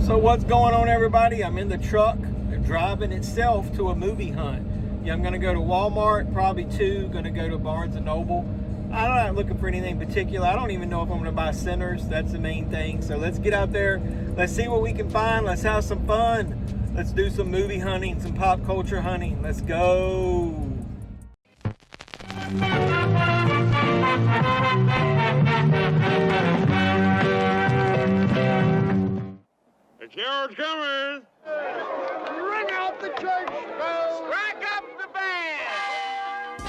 So what's going on, everybody? I'm in the truck driving itself to a movie hunt. Yeah, I'm going to go to Walmart, probably two. Going to go to Barnes & Noble. I'm not looking for anything particular. I don't even know if I'm going to buy centers. That's the main thing. So let's get out there. Let's see what we can find. Let's have some fun. Let's do some movie hunting, some pop culture hunting. Let's go. The George coming. Ring out the church bells. Strike up the band.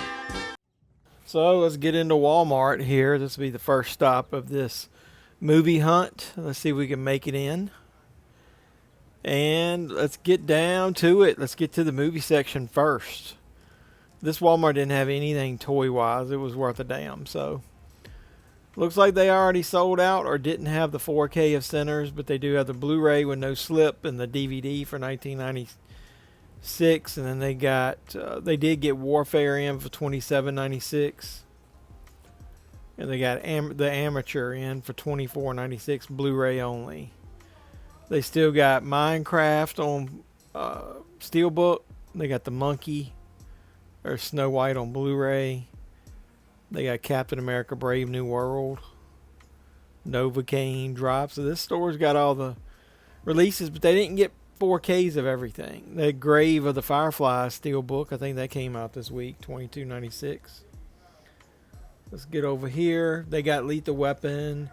So let's get into Walmart here. This will be the first stop of this movie hunt. Let's see if we can make it in. And let's get down to it. Let's get to the movie section first. This Walmart didn't have anything toy-wise. It was worth a damn. So looks like they already sold out or didn't have the 4K of centers, but they do have the Blu-ray with no slip and the DVD for $19.96. And then they got they did get Warfare in for $27.96. And they got the Amateur in for $24.96, Blu-ray only. They still got Minecraft on Steelbook. They got the Monkey or Snow White on Blu-ray. They got Captain America Brave New World, Novocaine drop. So this store's got all the releases, but they didn't get 4Ks of everything. The Grave of the Firefly Steelbook, I think that came out this week, $22.96. Let's get over here. They got Lethal Weapon.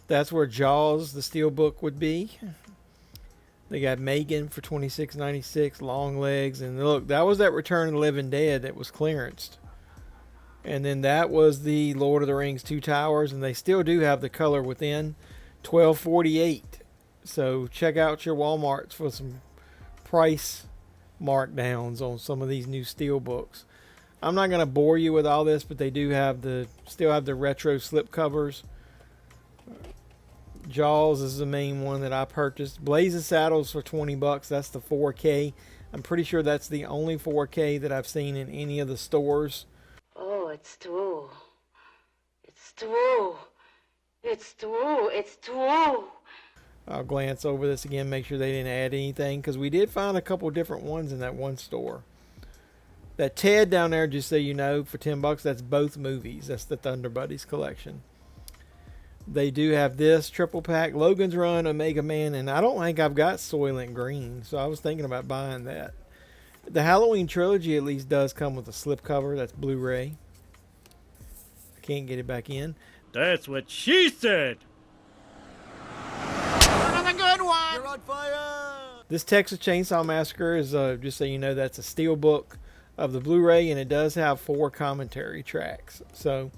That's where Jaws, the Steelbook, would be. They got Megan for $26.96, Long Legs. And look, that was that Return of the Living Dead that was clearanced. And then that was the Lord of the Rings Two Towers. And they still do have the color within, $12.48. So check out your Walmarts for some price markdowns on some of these new Steelbooks. I'm not going to bore you with all this, but they do have still have the retro slip covers. Jaws is the main one that I purchased. Blazing Saddles for $20. That's the 4K. I'm pretty sure that's the only 4K that I've seen in any of the stores. Oh, it's true. It's true. It's true. It's true. I'll glance over this again, make sure they didn't add anything, because we did find a couple different ones in that one store. That Ted down there, just so you know, for $10, that's both movies. That's the Thunder Buddies collection. They do have this triple pack, Logan's Run, Omega Man, and I don't think I've got Soylent Green, so I was thinking about buying that. The Halloween trilogy at least does come with a slipcover. That's Blu-ray. I can't get it back in. That's what she said. Another good one. You're on fire. This Texas Chainsaw Massacre is, just so you know, that's a Steelbook of the Blu-ray, and it does have 4 commentary tracks. So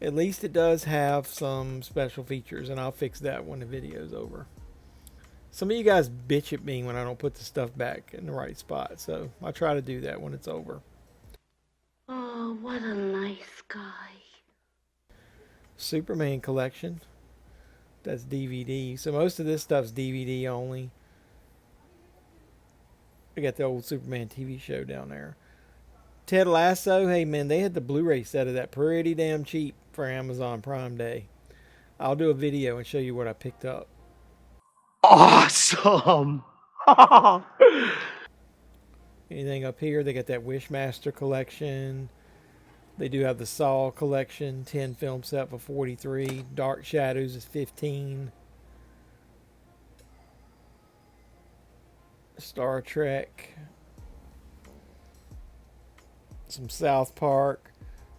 at least it does have some special features, and I'll fix that when the video's over. Some of you guys bitch at me when I don't put the stuff back in the right spot, so I try to do that when it's over. Oh, what a nice guy. Superman collection. That's DVD. So most of this stuff's DVD only. I got the old Superman TV show down there. Ted Lasso. Hey, man, they had the Blu-ray set of that pretty damn cheap for Amazon Prime Day. I'll do a video and show you what I picked up. Awesome. Anything up here? They got that Wishmaster collection. They do have the Saw collection, 10 film set for $43. Dark Shadows is $15. Star Trek. Some South Park.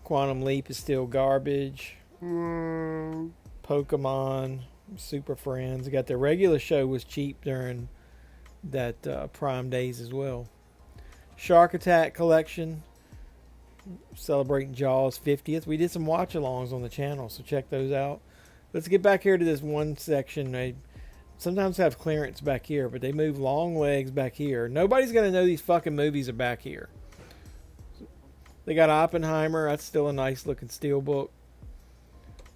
Quantum Leap is still garbage. Pokemon. Super Friends. Got the regular show was cheap during that Prime days as well. Shark Attack collection. Celebrating Jaws 50th. We did some watch-alongs on the channel, so check those out. Let's get back here to this one section. They sometimes have clearance back here, but they move Long Legs back here. Nobody's going to know these fucking movies are back here. They got Oppenheimer. That's still a nice looking Steelbook.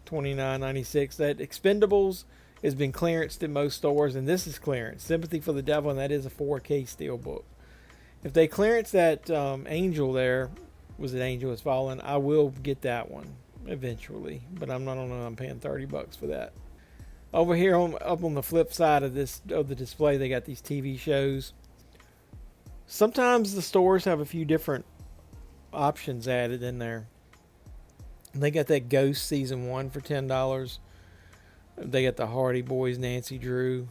$29.96. That Expendables has been clearanced in most stores, and this is clearance. Sympathy for the Devil, and that is a 4K Steelbook. If they clearance that Angel there, was it Angel Has Fallen, I will get that one eventually, but I'm not on. I'm paying $30 for that. Over here, up on the flip side of the display, they got these TV shows. Sometimes the stores have a few different options added in there. They got that Ghost season 1 for $10. They got the Hardy Boys, Nancy Drew.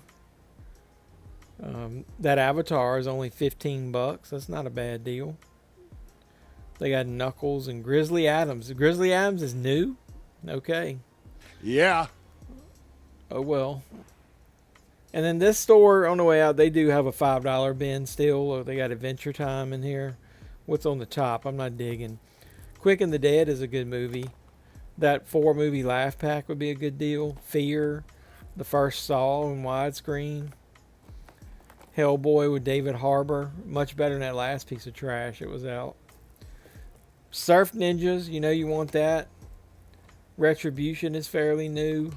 That Avatar is only $15. That's not a bad deal. They got Knuckles and Grizzly Adams. Grizzly Adams is new? Okay. Yeah. Oh, well. And then this store, on the way out, they do have a $5 bin still. They got Adventure Time in here. What's on the top? I'm not digging. Quick and the Dead is a good movie. That 4-movie laugh pack would be a good deal. Fear. The first Saw in widescreen. Hellboy with David Harbour. Much better than that last piece of trash that was out. Surf Ninjas. You know you want that. Retribution is fairly new.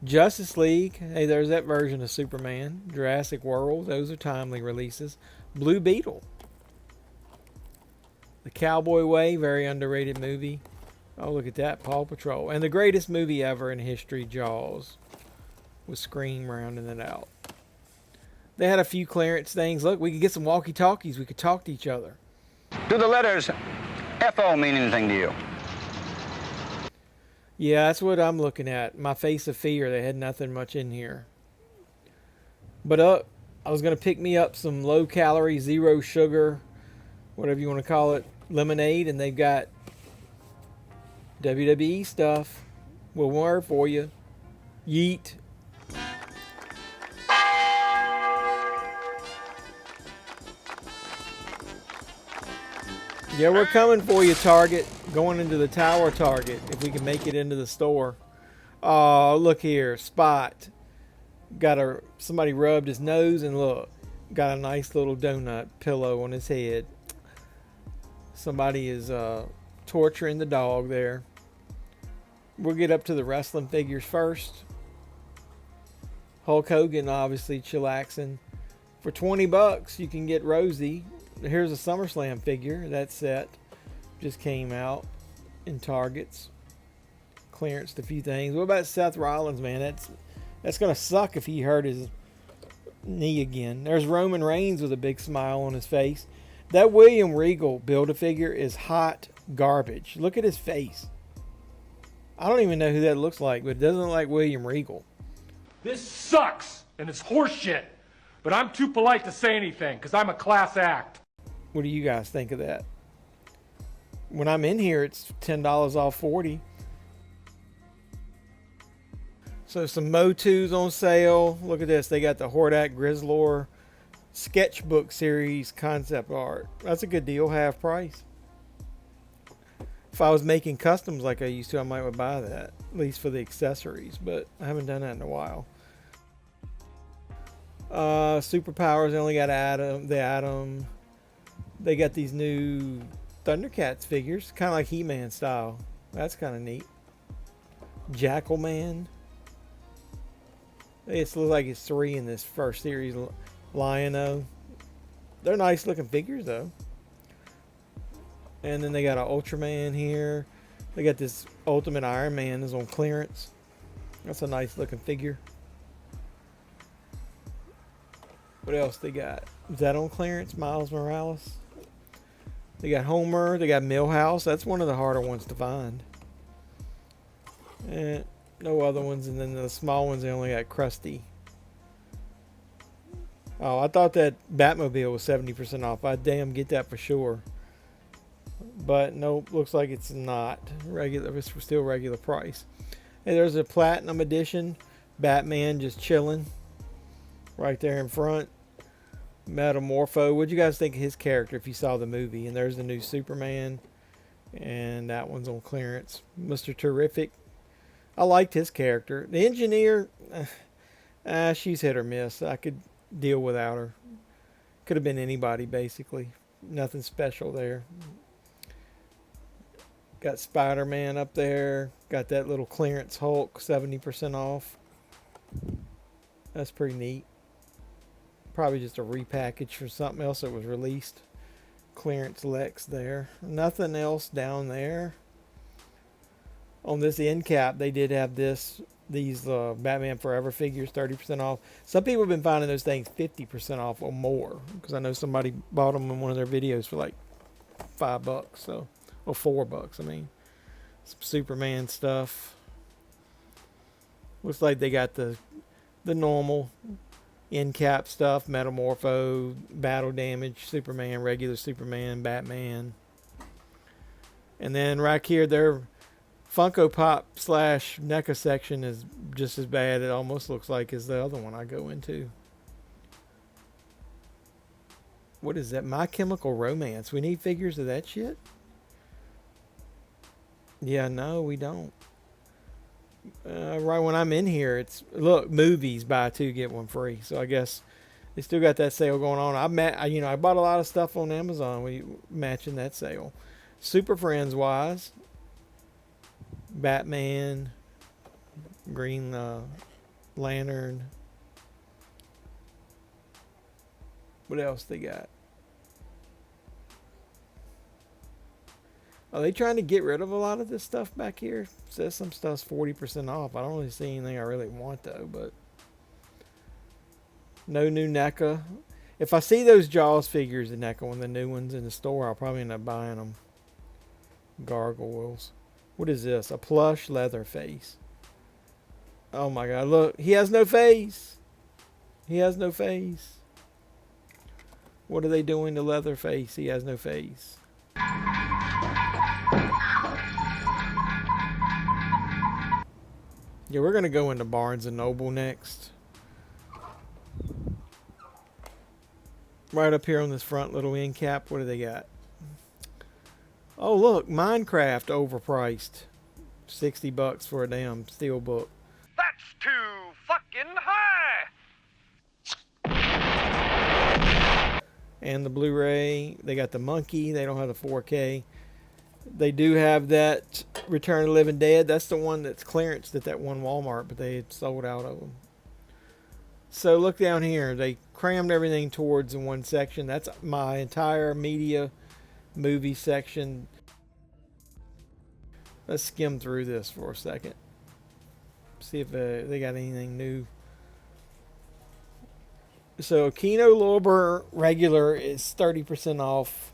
Justice League. Hey, there's that version of Superman. Jurassic World. Those are timely releases. Blue Beetle. The Cowboy Way. Very underrated movie. Oh, look at that. Paw Patrol. And the greatest movie ever in history, Jaws. With Scream rounding it out. They had a few clearance things. Look, we could get some walkie-talkies. We could talk to each other. Do the letters FO mean anything to you? Yeah, that's what I'm looking at. My Face of Fear. They had nothing much in here. But I was going to pick me up some low-calorie, zero sugar, whatever you want to call it, lemonade. And they've got WWE stuff. We'll word for you. Yeet. Yeah, we're coming for you, Target. Going into the Tower Target, if we can make it into the store. Oh, look here. Spot. Somebody rubbed his nose and look. Got a nice little donut pillow on his head. Somebody is torturing the dog there. We'll get up to the wrestling figures first. Hulk Hogan, obviously, chillaxing. For $20, you can get Rosie. Here's a SummerSlam figure. That set just came out in Targets. Clearanced a few things. What about Seth Rollins, man? That's going to suck if he hurt his knee again. There's Roman Reigns with a big smile on his face. That William Regal Build-A-Figure is hot garbage. Look at his face. I don't even know who that looks like, but it doesn't look like William Regal. This sucks, and it's horseshit. But I'm too polite to say anything, because I'm a class act. What do you guys think of that? When I'm in here, it's $10 off $40. So some Motus on sale. Look at this. They got the Hordak Grizzlor sketchbook series concept art. That's a good deal, half price. If I was making customs like I used to, I might buy that, at least for the accessories, but I haven't done that in a while. Superpowers, they only got the Atom. They got these new Thundercats figures, kind of like He-Man style. That's kind of neat. Jackalman. It looks like it's 3 in this first series. Lion-O. They're nice looking figures though. And then they got an Ultraman here. They got this Ultimate Iron Man is on clearance. That's a nice looking figure. What else they got? Is that on clearance? Miles Morales. They got Homer. They got Millhouse. That's one of the harder ones to find. And no other ones. And then the small ones, they only got Krusty. Oh, I thought that Batmobile was 70% off. I'd damn get that for sure. But nope, looks like it's not regular. It's still regular price. Hey, there's a Platinum Edition. Batman just chilling right there in front. Metamorpho. What'd you guys think of his character if you saw the movie? And there's the new Superman. And that one's on clearance. Mr. Terrific. I liked his character. The Engineer, she's hit or miss. I could deal without her. Could have been anybody, basically. Nothing special there. Got Spider-Man up there. Got that little clearance Hulk, 70% off. That's pretty neat. Probably just a repackage for something else that was released. Clearance Lex there. Nothing else down there. On this end cap, they did have this these Batman Forever figures 30% off. Some people have been finding those things 50% off or more, because I know somebody bought them in one of their videos for like $5, so, or $4. I mean, some Superman stuff. Looks like they got the normal end cap stuff: Metamorpho, Battle Damage, Superman, regular Superman, Batman. And then right here, their Funko Pop / NECA section is just as bad. It almost looks like as the other one I go into. What is that? My Chemical Romance. We need figures of that shit? Yeah, no, we don't. Right when I'm in here, it's, look, movies, buy 2 get 1 free. So I guess they still got that sale going on. I bought a lot of stuff on Amazon matching that sale. Super Friends wise, Batman, Green Lantern. What else they got? Are they trying to get rid of a lot of this stuff back here? It says some stuff's 40% off. I don't really see anything I really want though, but no new NECA. If I see those Jaws figures in NECA, one of the new ones in the store, I'll probably end up buying them. Gargoyles. What is this? A plush leather face. Oh my god, look. He has no face. He has no face. What are they doing to Leatherface? He has no face. Yeah, we're going to go into Barnes & Noble next. Right up here on this front little end cap, what do they got? Oh, look, Minecraft overpriced. $60 for a damn Steelbook. That's too fucking high! And the Blu-ray. They got the Monkey. They don't have the 4K. They do have that Return of the Living Dead. That's the one that's clearanced at that one Walmart, but they had sold out of them. So look down here. They crammed everything towards in one section. That's my entire media movie section. Let's skim through this for a second. See if they got anything new. So Kino Lorber regular is 30% off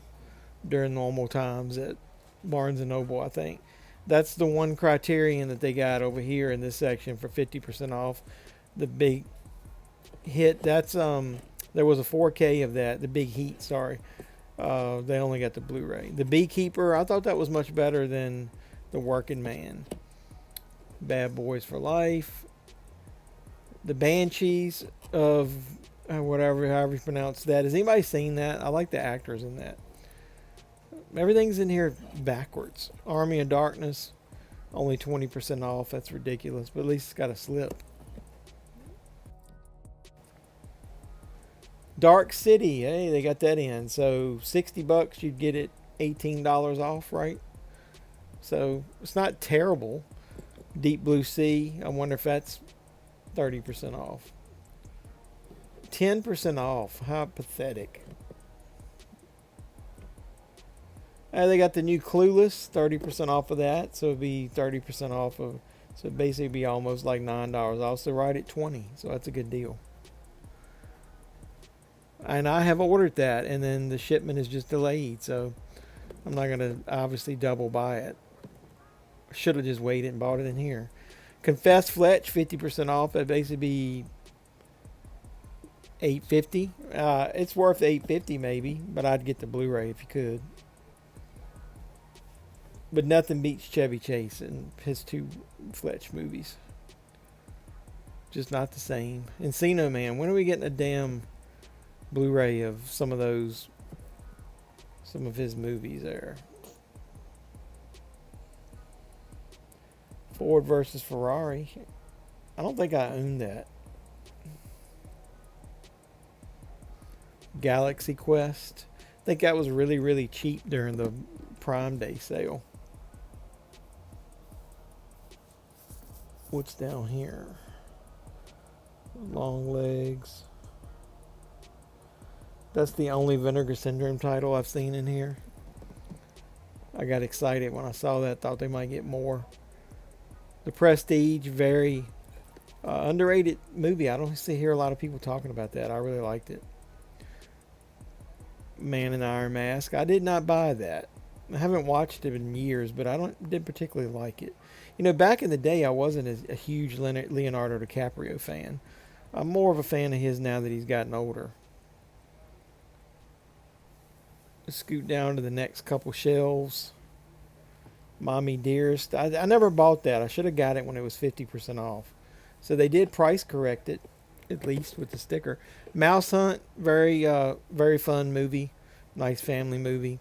during normal times at Barnes & Noble, I think. That's the one Criterion that they got over here in this section for 50% off. The big hit, that's there was a 4K of that, the big heat, sorry. They only got the Blu-ray. The Beekeeper, I thought that was much better than the Working Man. Bad Boys for Life. The Banshees of whatever, however you pronounce that. Has anybody seen that? I like the actors in that. Everything's in here backwards. Army of Darkness, only 20% off. That's ridiculous, but at least it's got a slip. Dark City, hey, they got that in. So $60, you'd get it $18 off, right? So it's not terrible. Deep Blue Sea, I wonder if that's 30% off. 10% off, how pathetic. They got the new Clueless, 30% off of that, so it'd be 30% off of, so it'd basically be almost like $9 off, so right at 20, so that's a good deal. And I have ordered that, and then the shipment is just delayed, so I'm not going to obviously double buy it. Should have just waited and bought it in here. Confess Fletch, 50% off, that'd basically be $8.50. It's worth $8.50 maybe, but I'd get the Blu-ray if you could. But nothing beats Chevy Chase and his 2 Fletch movies. Just not the same. Encino Man, when are we getting a damn Blu-ray of some of those, some of his movies there? Ford versus Ferrari. I don't think I own that. Galaxy Quest. I think that was really, really cheap during the Prime Day sale. What's down here? Long Legs. That's the only Vinegar Syndrome title I've seen in here. I got excited when I saw that. Thought they might get more. The Prestige, very Underrated movie. I don't hear a lot of people talking about that. I really liked it. Man in Iron Mask. I did not buy that. I haven't watched it in years, but I didn't particularly like it. You know, back in the day, I wasn't a huge Leonardo DiCaprio fan. I'm more of a fan of his now that he's gotten older. Let's scoot down to the next couple shelves. Mommy Dearest. I never bought that. I should have got it when it was 50% off. So they did price correct it, at least with the sticker. Mouse Hunt, very fun movie. Nice family movie.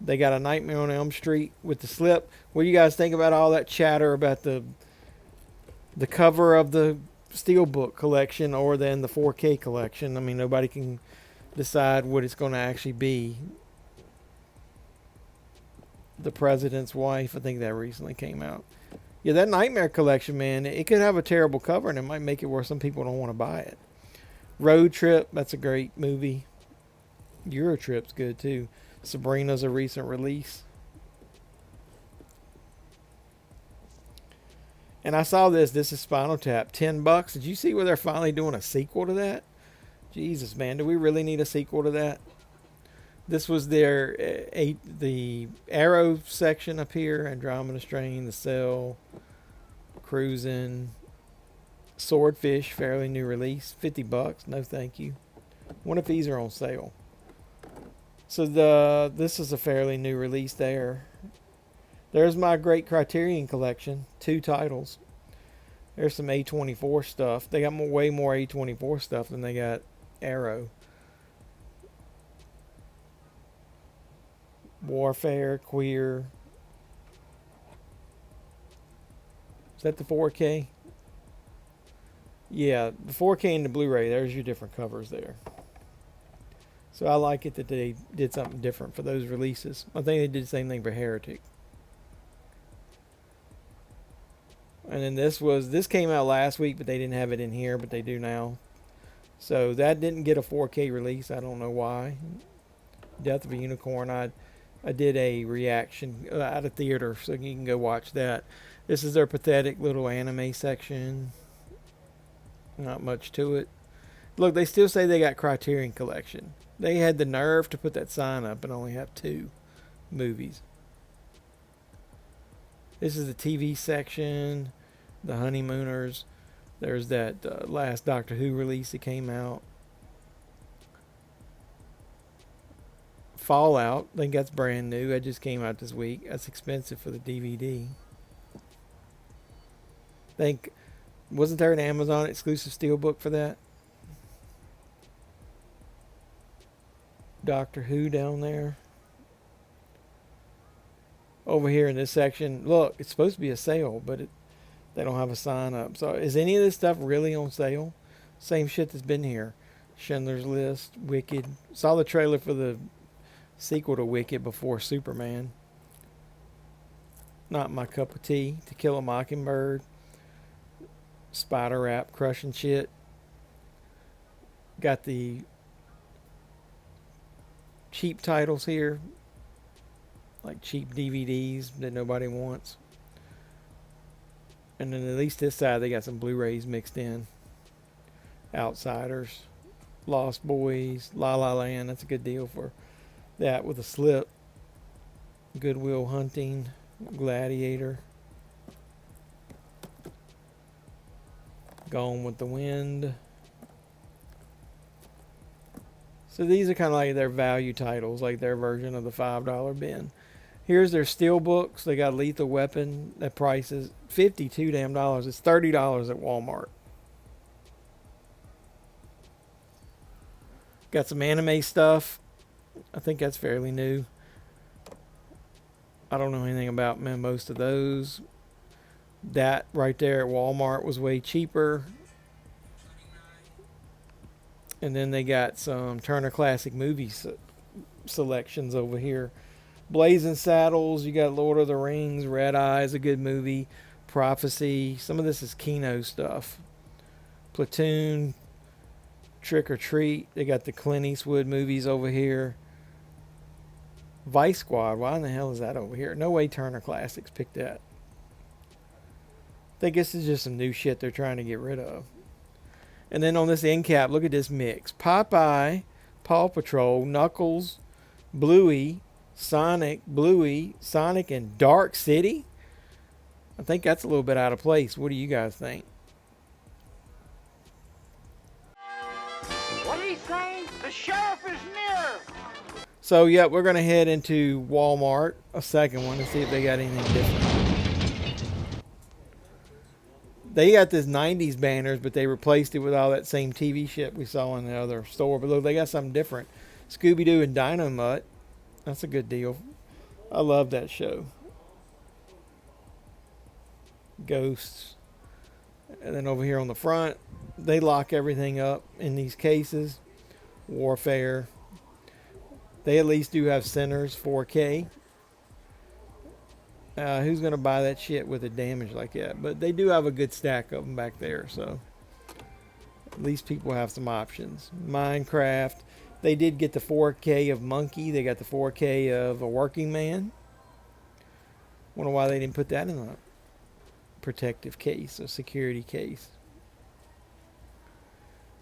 They got a Nightmare on Elm Street with the slip. What do you guys think about all that chatter about the cover of the Steelbook collection or then the 4K collection? I mean, nobody can decide what it's going to actually be. The President's Wife, I think that recently came out. Yeah, that Nightmare collection, man, it could have a terrible cover and it might make it where some people don't want to buy it. Road Trip, that's a great movie. Euro Trip's good too. Sabrina's a recent release. And I saw this is Spinal Tap, $10. Did you see where they're finally doing a sequel to that? Jesus, man, do we really need a sequel to that? This was their the Arrow section up here, Andromeda Strain, The Cell, Cruising, Swordfish, fairly new release, $50. No, thank you. Wonder if these are on sale. So this is a fairly new release there. There's my great Criterion collection, 2 titles. There's some A24 stuff. They got way more A24 stuff than they got Arrow. Warfare, Queer. Is that the 4K? Yeah, the 4K and the Blu-ray, there's your different covers there. So I like it that they did something different for those releases. I think they did the same thing for Heretic. And then this came out last week, but they didn't have it in here, but they do now. So that didn't get a 4K release. I don't know why. Death of a Unicorn. I did a reaction out of theater, so you can go watch that. This is their pathetic little anime section. Not much to it. Look, they still say they got Criterion Collection. They had the nerve to put that sign up and only have 2 movies. This is the TV section, the Honeymooners. There's that last Doctor Who release that came out. Fallout, I think that's brand new. That just came out this week. That's expensive for the DVD. Wasn't there an Amazon exclusive Steelbook for that? Doctor Who down there. Over here in this section, look, it's supposed to be a sale, but they don't have a sign up. So is any of this stuff really on sale? Same shit that's been here. Schindler's List, Wicked. Saw the trailer for the sequel to Wicked before Superman. Not my cup of tea. To Kill a Mockingbird. Spider Rap, crushing shit. Got the cheap titles here. Like cheap DVDs that nobody wants. And then at least this side they got some Blu-rays mixed in. Outsiders. Lost Boys. La La Land. That's a good deal for that with a slip. Good Will Hunting. Gladiator. Gone with the Wind. So these are kind of like their value titles, like their version of the $5 bin. Here's their Steelbooks. They got Lethal Weapon. That price is $52 damn dollars. It's $30 at Walmart. Got some anime stuff. I think that's fairly new. I don't know anything about most of those. That right there at Walmart was way cheaper. And then they got some Turner Classic Movies selections over here. Blazing Saddles, you got Lord of the Rings, Red Eyes, a good movie. Prophecy, some of this is Kino stuff. Platoon, Trick or Treat, they got the Clint Eastwood movies over here. Vice Squad, why in the hell is that over here? No way Turner Classics picked that. I think this is just some new shit they're trying to get rid of. And then on this end cap, look at this mix. Popeye, Paw Patrol, Knuckles, Bluey, Sonic, and Dark City. I think that's a little bit out of place. What do you guys think? What are you saying? The sheriff is near. So, yeah, we're going to head into Walmart, a second one, to see if they got anything different. They got this 90s banners, but they replaced it with all that same TV shit we saw in the other store. But look, they got something different. Scooby-Doo and Dynamite. That's a good deal. I love that show. Ghosts. And then over here on the front, they lock everything up in these cases. Warfare. They at least do have Sinners 4K. Who's going to buy that shit with a damage like that? But they do have a good stack of them back there, so at least people have some options. Minecraft. They did get the 4K of Monkey. They got the 4K of a Working Man. Wonder why they didn't put that in a protective case, a security case.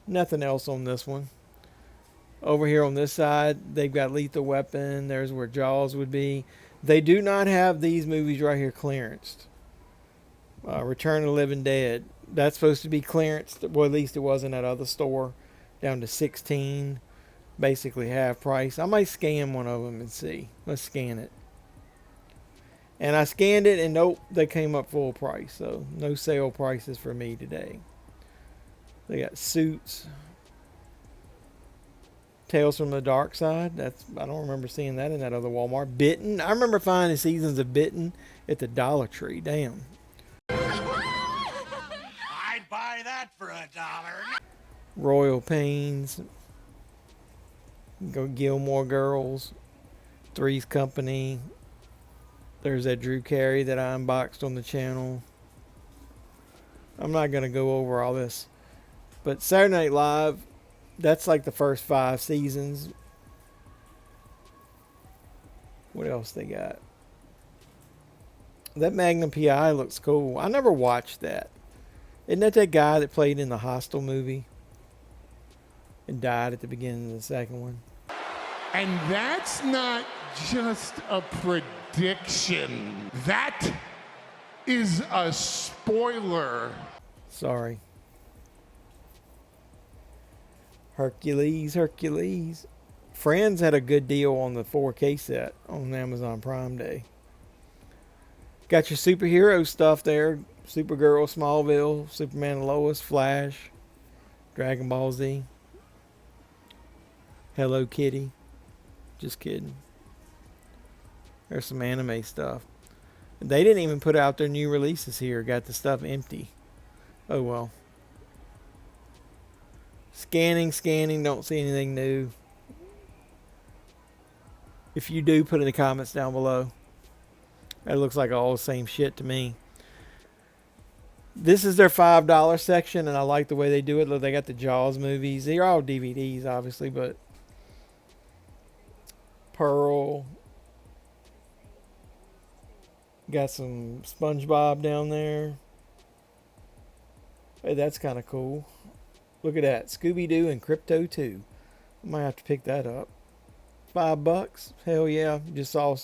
Nothing else on this one. Over here on this side, they've got Lethal Weapon. There's where Jaws would be. They do not have these movies right here clearanced. Return of the Living Dead. That's supposed to be clearanced. Well, at least it was in that other store. Down to $16. Basically half price. I might scan one of them and see. Let's scan it. And I scanned it and nope, they came up full price. So no sale prices for me today. They got Suits. Tales from the Dark Side. I don't remember seeing that in that other Walmart. Bitten. I remember finding seasons of Bitten at the Dollar Tree. Damn. I'd buy that for $1. Royal Pains. Go Gilmore Girls. Three's Company. There's that Drew Carey that I unboxed on the channel. I'm not going to go over all this. But Saturday Night Live, that's like the first 5 seasons. What else they got? That Magnum PI looks cool. I never watched that. Isn't that guy that played in the Hostel movie? And died at the beginning of the second one. And that's not just a prediction. That is a spoiler. Sorry. Hercules. Friends had a good deal on the 4K set on Amazon Prime Day. Got your superhero stuff there. Supergirl, Smallville, Superman and Lois, Flash, Dragon Ball Z, Hello Kitty. Just kidding. There's some anime stuff. They didn't even put out their new releases here. Got the stuff empty. Oh well. Scanning. Don't see anything new. If you do, put in the comments down below. That looks like all the same shit to me. This is their $5 section, and I like the way they do it. Look, they got the Jaws movies. They're all DVDs, obviously, but Pearl. Got some SpongeBob down there. Hey, that's kind of cool. Look at that. Scooby-Doo and Crypto 2. I might have to pick that up. $5. Hell yeah. Just saw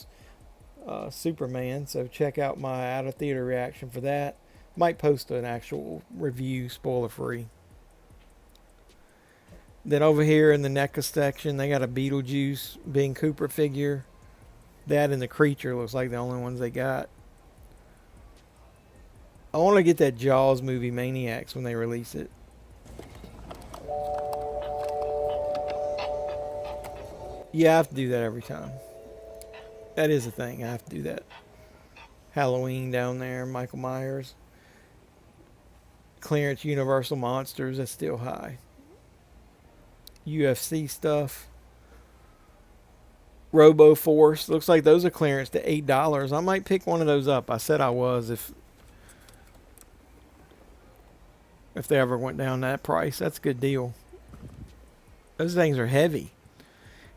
Superman, so check out my out-of-theater reaction for that. Might post an actual review, spoiler-free. Then over here in the NECA section, they got a Beetlejuice Ben Cooper figure. That and the Creature looks like the only ones they got. I want to get that Jaws movie Maniacs when they release it. Yeah, I have to do that every time. That is a thing. I have to do that. Halloween down there, Michael Myers. Clearance Universal Monsters, that's still high. UFC stuff. Robo Force, looks like those are clearance to $8. I might pick one of those up. I said I was if they ever went down that price. That's a good deal. Those things are heavy.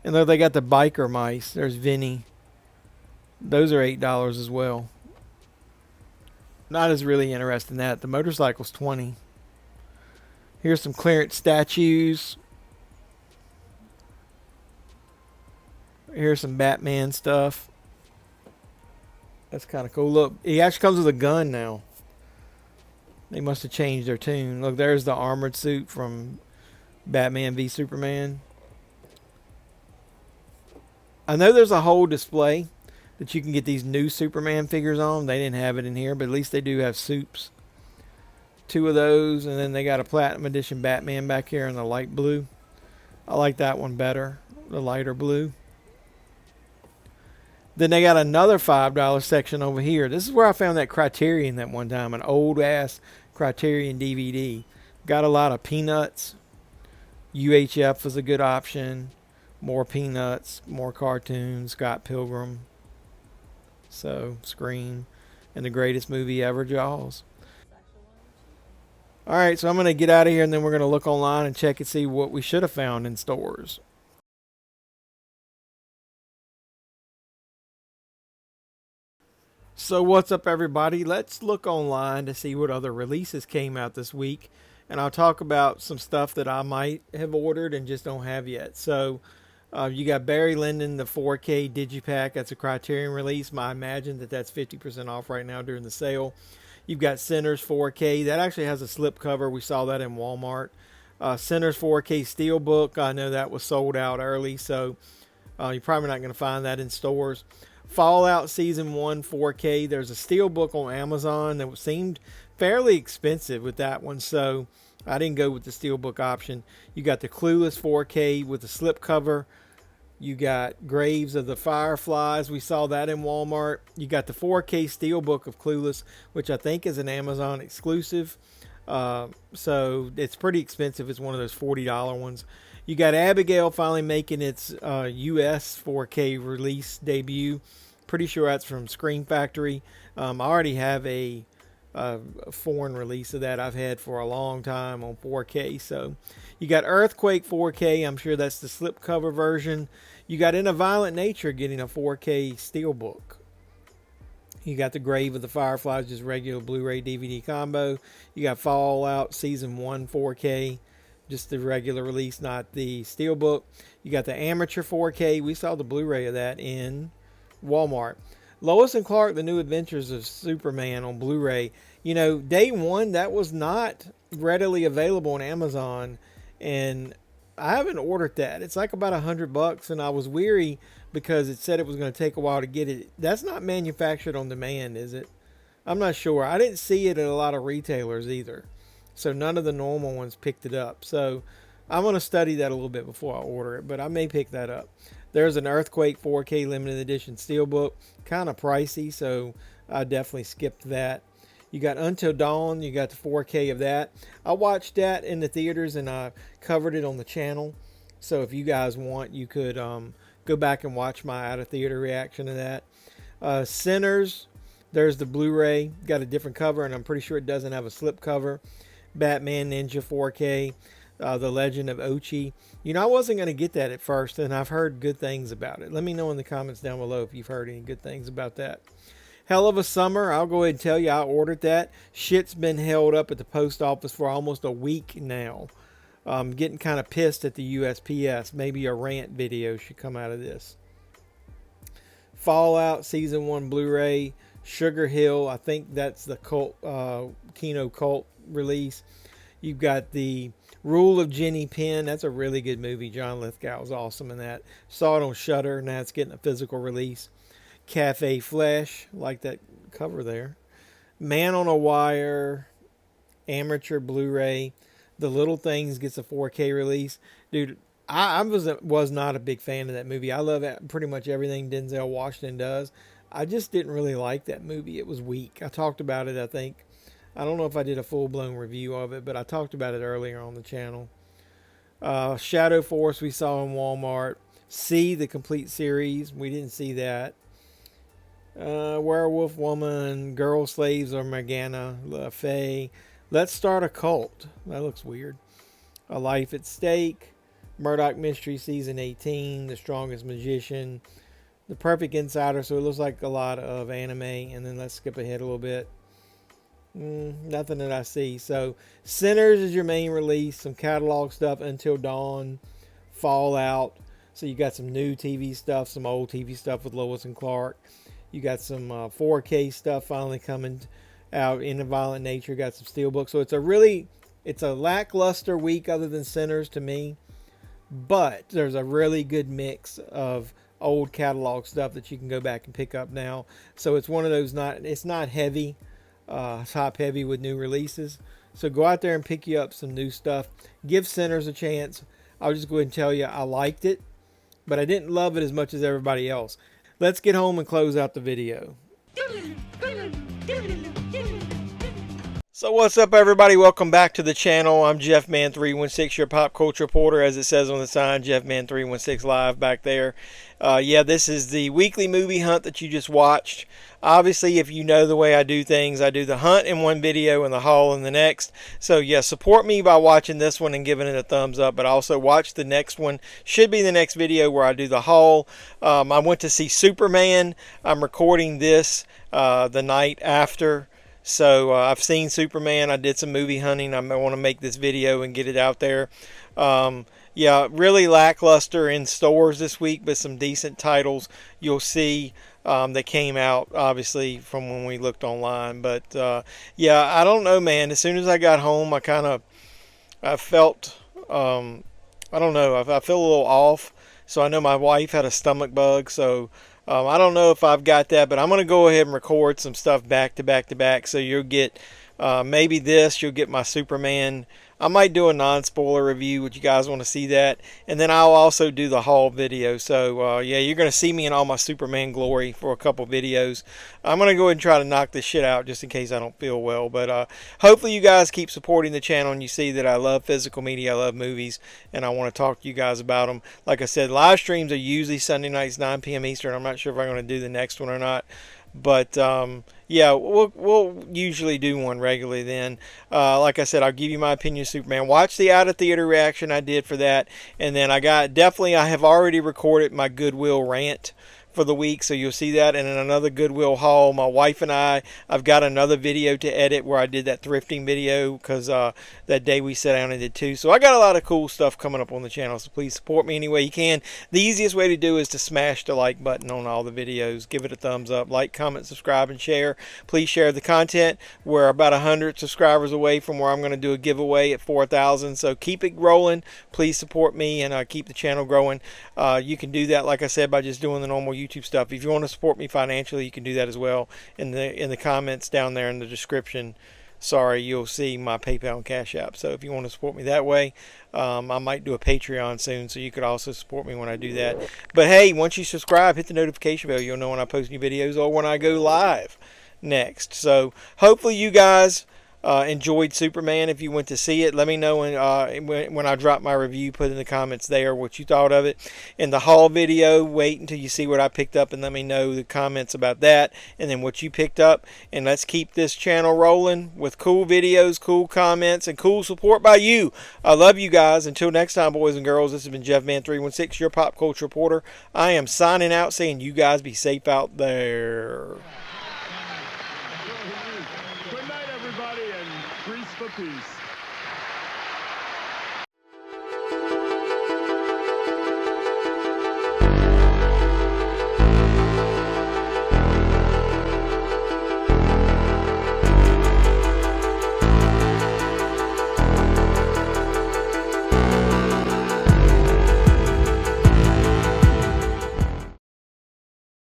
And though they got the biker mice, there's Vinny. Those are $8 as well. Not as really interested in that. The motorcycle's $20. Here's some clearance statues. Here's some Batman stuff. That's kind of cool. Look, he actually comes with a gun now. They must have changed their tune. Look, there's the armored suit from Batman v Superman. I know there's a whole display that you can get these new Superman figures on. They didn't have it in here, but at least they do have soups. 2 of those, and then they got a Platinum Edition Batman back here in the light blue. I like that one better, the lighter blue. Then they got another $5 section over here. This is where I found that Criterion that one time, an old-ass Criterion DVD. Got a lot of Peanuts. UHF was a good option. More Peanuts, more cartoons, Scott Pilgrim. So, Scream. And the greatest movie ever, Jaws. Alright, so I'm going to get out of here and then we're going to look online and check and see what we should have found in stores. So what's up, everybody? Let's look online to see what other releases came out this week. And I'll talk about some stuff that I might have ordered and just don't have yet. So you got Barry Lyndon, the 4K Digipack. That's a Criterion release. I imagine that that's 50% off right now during the sale. You've got Sinners 4K. That actually has a slip cover. We saw that in Walmart. Sinners 4K Steelbook. I know that was sold out early, so you're probably not going to find that in stores. Fallout Season 1 4K. There's a Steelbook on Amazon that seemed fairly expensive with that one, so I didn't go with the Steelbook option. You got the Clueless 4K with the slip cover. You got Graves of the Fireflies. We saw that in Walmart. You got the 4K Steelbook of Clueless, which I think is an Amazon exclusive. So it's pretty expensive. It's one of those $40 ones. You got Abigail finally making its US 4K release debut. Pretty sure that's from Scream Factory. I already have a foreign release of that I've had for a long time on 4K. So you got Earthquake 4K. I'm sure that's the slipcover version. You got In a Violent Nature getting a 4K Steelbook. You got the Grave of the Fireflies, just regular Blu-ray DVD combo. You got Fallout Season 1 4K, just the regular release, not the Steelbook. You got the Amateur 4K. We saw the Blu-ray of that in Walmart. Lois and Clark, The New Adventures of Superman on Blu-ray. You know, day one, that was not readily available on Amazon, and I haven't ordered that. It's like about $100, and I was weary because it said it was going to take a while to get it. That's not manufactured on demand, is it? I'm not sure. I didn't see it at a lot of retailers either, so none of the normal ones picked it up. So I'm going to study that a little bit before I order it, but I may pick that up. There's an Earthquake 4K limited edition Steelbook, kind of pricey, so I definitely skipped that. You got Until Dawn, you got the 4K of that. I watched that in the theaters and I covered it on the channel. So if you guys want, you could go back and watch my out of theater reaction to that. Sinners, there's the Blu-ray, got a different cover and I'm pretty sure it doesn't have a slip cover. Batman Ninja 4K, The Legend of Ochi. You know, I wasn't going to get that at first, and I've heard good things about it. Let me know in the comments down below if you've heard any good things about that. Hell of a Summer, I'll go ahead and tell you I ordered that. Shit's been held up at the post office for almost a week now. I'm getting kind of pissed at the USPS. Maybe a rant video should come out of this. Fallout Season 1 Blu-ray. Sugar Hill, I think that's the cult, Kino Cult release. You've got the Rule of Jenny Penn. That's a really good movie. John Lithgow was awesome in that. Saw it on Shudder. Now it's getting a physical release. Cafe Flesh. Like that cover there. Man on a Wire. Amateur Blu-ray. The Little Things gets a 4K release. Dude, I was not a big fan of that movie. I love pretty much everything Denzel Washington does. I just didn't really like that movie. It was weak. I talked about it, I think. I don't know if I did a full-blown review of it, but I talked about it earlier on the channel. Shadow Force we saw in Walmart. See the complete series. We didn't see that. Werewolf Woman, Girl Slaves or Morgana Le Fay. Let's Start a Cult. That looks weird. A Life at Stake. Murdoch Mystery Season 18. The Strongest Magician. The Perfect Insider. So it looks like a lot of anime. And then let's skip ahead a little bit. Nothing that I see. So Sinners is your main release. Some catalog stuff, Until Dawn, Fallout. So you got some new TV stuff, some old TV stuff with Lois and Clark. You got some 4K stuff finally coming out in the Violent Nature. Got some Steelbook. So it's a lackluster week other than Sinners to me. But there's a really good mix of old catalog stuff that you can go back and pick up now. So it's one of those it's not heavy, top heavy with new releases. So go out there and pick you up some new stuff. Give Sinners a chance. I'll just go ahead and tell you I liked it, but I didn't love it as much as everybody else. Let's get home and close out the video. So what's up, everybody? Welcome back to the channel. I'm JeffMan316, your pop culture reporter, as it says on the sign, JeffMan316 live back there. Yeah, this is the weekly movie hunt that you just watched. Obviously, if you know the way I do things, I do the hunt in one video and the haul in the next. So yeah, support me by watching this one and giving it a thumbs up, but also watch the next one. Should be the next video where I do the haul. I went to see Superman. I'm recording this the night after. So I've seen Superman. I did some movie hunting. I want to make this video and get it out there. Yeah, really lackluster in stores this week, but some decent titles you'll see that came out, obviously, from when we looked online. But yeah, I don't know, man. As soon as I got home, I felt, I don't know, I feel a little off. So I know my wife had a stomach bug, so I don't know if I've got that, but I'm going to go ahead and record some stuff back to back to back. So you'll get maybe you'll get my Superman. I might do a non-spoiler review, would you guys want to see that? And then I'll also do the haul video. So yeah, you're going to see me in all my Superman glory for a couple videos. I'm going to go ahead and try to knock this shit out just in case I don't feel well. But hopefully you guys keep supporting the channel and you see that I love physical media, I love movies, and I want to talk to you guys about them. Like I said, live streams are usually Sunday nights, 9 p.m. Eastern. I'm not sure if I'm going to do the next one or not. But yeah, we'll usually do one regularly then. Like I said, I'll give you my opinion of Superman. Watch the out of theater reaction I did for that, and then I have already recorded my Goodwill rant for the week, so you'll see that. And in another Goodwill haul, my wife and I've got another video to edit where I did that thrifting video, because that day we sat down and did two. So I got a lot of cool stuff coming up on the channel, so please support me any way you can. The easiest way to do is to smash the like button on all the videos. Give it a thumbs up, like, comment, subscribe, and share. Please share the content. We're about 100 subscribers away from where I'm going to do a giveaway at 4,000, so keep it rolling. Please support me and keep the channel growing. You can do that, like I said, by just doing the normal YouTube stuff. If you want to support me financially, you can do that as well in the comments down there in the description. Sorry, you'll see my PayPal and Cash App. So if you want to support me that way, I might do a Patreon soon, so you could also support me when I do that. But hey, once you subscribe, hit the notification bell. You'll know when I post new videos or when I go live next. So hopefully you guys enjoyed Superman. If you went to see it, let me know when I drop my review. Put in the comments there what you thought of it. In the haul video, wait until you see what I picked up and let me know the comments about that and then what you picked up. And let's keep this channel rolling with cool videos, cool comments, and cool support by you. I love you guys. Until next time, boys and girls, this has been JeffMan316, your pop culture reporter. I am signing out, saying you guys be safe out there. Good night, everybody, and grease for peace.